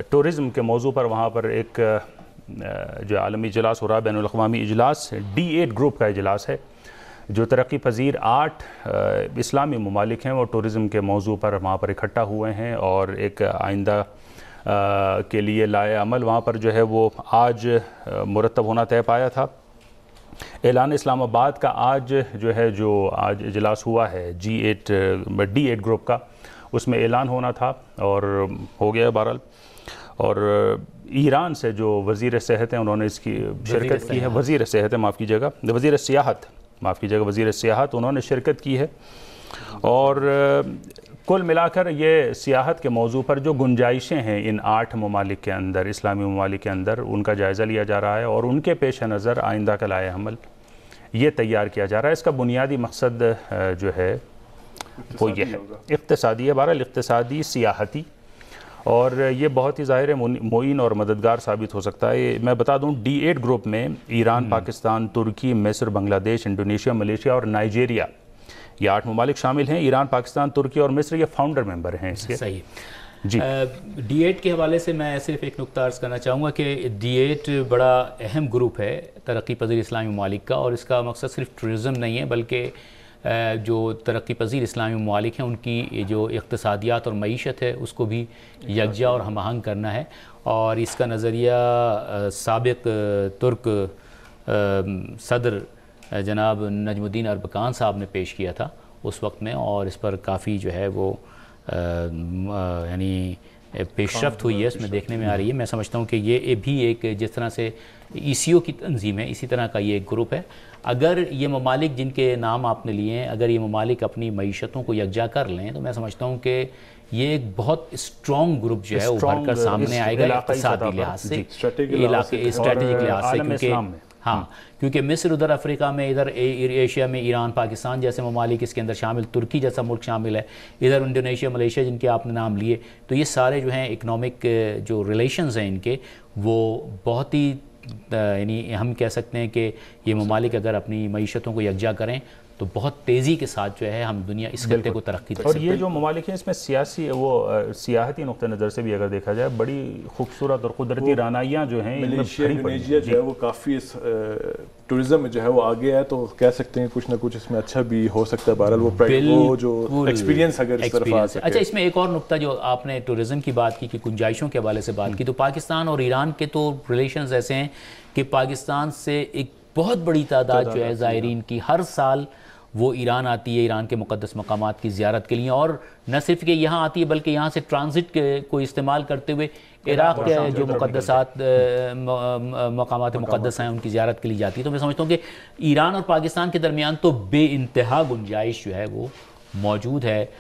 Tourism کے موضوع پر وہاں پر ایک جو عالمی اجلاس ہو رہا ہے، بین الاقوامی اجلاس D8 گروپ کا اجلاس ہے، جو ترقی پذیر 8 اسلامی ممالک ہیں، وہ ٹورزم کے موضوع پر وہاں پر اکٹھا ہوئے ہیں اور ایک آئندہ کے لیے لائحہ عمل وہاں پر جو ہے وہ آج مرتب ہونا طے پایا تھا۔ اعلان اسلام آباد کا آج آج اجلاس ہوا ہے D8 گروپ کا، اس میں اعلان ہونا تھا اور ہو گیا بہرحال۔ اور ایران سے جو وزیر صحت ہیں انہوں نے اس کی شرکت کی ہے، وزیر صحت ہے وزیر سیاحت انہوں نے شرکت کی ہے۔ اور کل ملا کر یہ سیاحت کے موضوع پر جو گنجائشیں ہیں ان 8 ممالک کے اندر، اسلامی ممالک کے اندر، ان کا جائزہ لیا جا رہا ہے اور ان کے پیش نظر آئندہ کا لائحہ عمل یہ تیار کیا جا رہا ہے۔ اس کا بنیادی مقصد جو ہے وہ یہ ہے، اقتصادی ہے، بہرحال اقتصادی سیاحتی، اور یہ بہت ہی ظاہر معین اور مددگار ثابت ہو سکتا ہے۔ میں بتا دوں D8 گروپ میں ایران، پاکستان، ترکی، مصر، بنگلہ دیش، انڈونیشیا، ملیشیا اور نائجیریا، یہ 8 ممالک شامل ہیں۔ ایران، پاکستان، ترکی اور مصر یہ فاؤنڈر ممبر ہیں اس کے۔ صحیح جی D8 کے حوالے سے میں صرف ایک نکتہ عرض کرنا چاہوں گا کہ D8 بڑا اہم گروپ ہے ترقی پذیر اسلامی ممالک کا، اور اس کا مقصد صرف ٹورزم نہیں ہے بلکہ جو ترقی پذیر اسلامی ممالک ہیں ان کی جو اقتصادیات اور معیشت ہے اس کو بھی یکجا اور ہم آہنگ کرنا ہے۔ اور اس کا نظریہ سابق ترک صدر جناب نجم الدین اربکان صاحب نے پیش کیا تھا اس وقت میں، اور اس پر کافی جو ہے وہ یعنی پیش رفت ہوئی ہے، اس میں دیکھنے میں آ رہی ہے۔ میں سمجھتا ہوں کہ یہ بھی ایک جس طرح سے ECO کی تنظیم ہے، اسی طرح کا یہ ایک گروپ ہے۔ اگر یہ ممالک جن کے نام آپ نے لیے ہیں، اگر یہ ممالک اپنی معیشتوں کو یکجا کر لیں تو میں سمجھتا ہوں کہ یہ ایک بہت اسٹرانگ گروپ جو ہے ابھر کر سامنے آئے گا اقتصادی لحاظ سے، اسٹریٹجک لحاظ سے، کیونکہ مصر ادھر افریقہ میں، ادھر ایشیا میں ایران، پاکستان جیسے ممالک اس کے اندر شامل، ترکی جیسا ملک شامل ہے، ادھر انڈونیشیا، ملیشیا جن کے آپ نے نام لیے، تو یہ سارے جو ہیں اکنامک جو ریلیشنز ہیں ان کے وہ بہت ہی یعنی ہم کہہ سکتے ہیں کہ یہ ممالک اگر اپنی معیشتوں کو یکجا کریں تو بہت تیزی کے ساتھ جو ہے ہم دنیا اس خطے کو ترقی دے سکتے ہیں۔ اور یہ جو ممالک ہیں اس میں سیاحتی نقطہ نظر سے بھی اگر دیکھا جائے بڑی خوبصورت اور قدرتی رانائیاں جو ہیں، انڈونیشیا جو ہے وہ کافی ٹورزم میں جو ہے وہ آگے ہے، تو کہہ سکتے ہیں کچھ نہ کچھ اس میں اچھا بھی ہو سکتا ہے۔ بہرحال وہ جو ایکسپیرینس اگر اس طرف آ سکے۔ اچھا، اس میں ایک اور نقطہ جو آپ نے ٹورزم کی بات کی کہ گنجائشوں کے حوالے سے بات کی، تو پاکستان اور ایران کے تو ریلیشنز ایسے ہیں کہ پاکستان سے ایک بہت بڑی تعداد جو ہے زائرین کی ہر سال وہ ایران آتی ہے، ایران کے مقدس مقامات کی زیارت کے لیے، اور نہ صرف کہ یہاں آتی ہے بلکہ یہاں سے ٹرانزٹ کو استعمال کرتے ہوئے عراق کے جو مقدسات مقامات مقدس ہیں ان کی زیارت کے لیے جاتی ہے۔ تو میں سمجھتا ہوں کہ ایران اور پاکستان کے درمیان تو بے انتہا گنجائش جو ہے وہ موجود ہے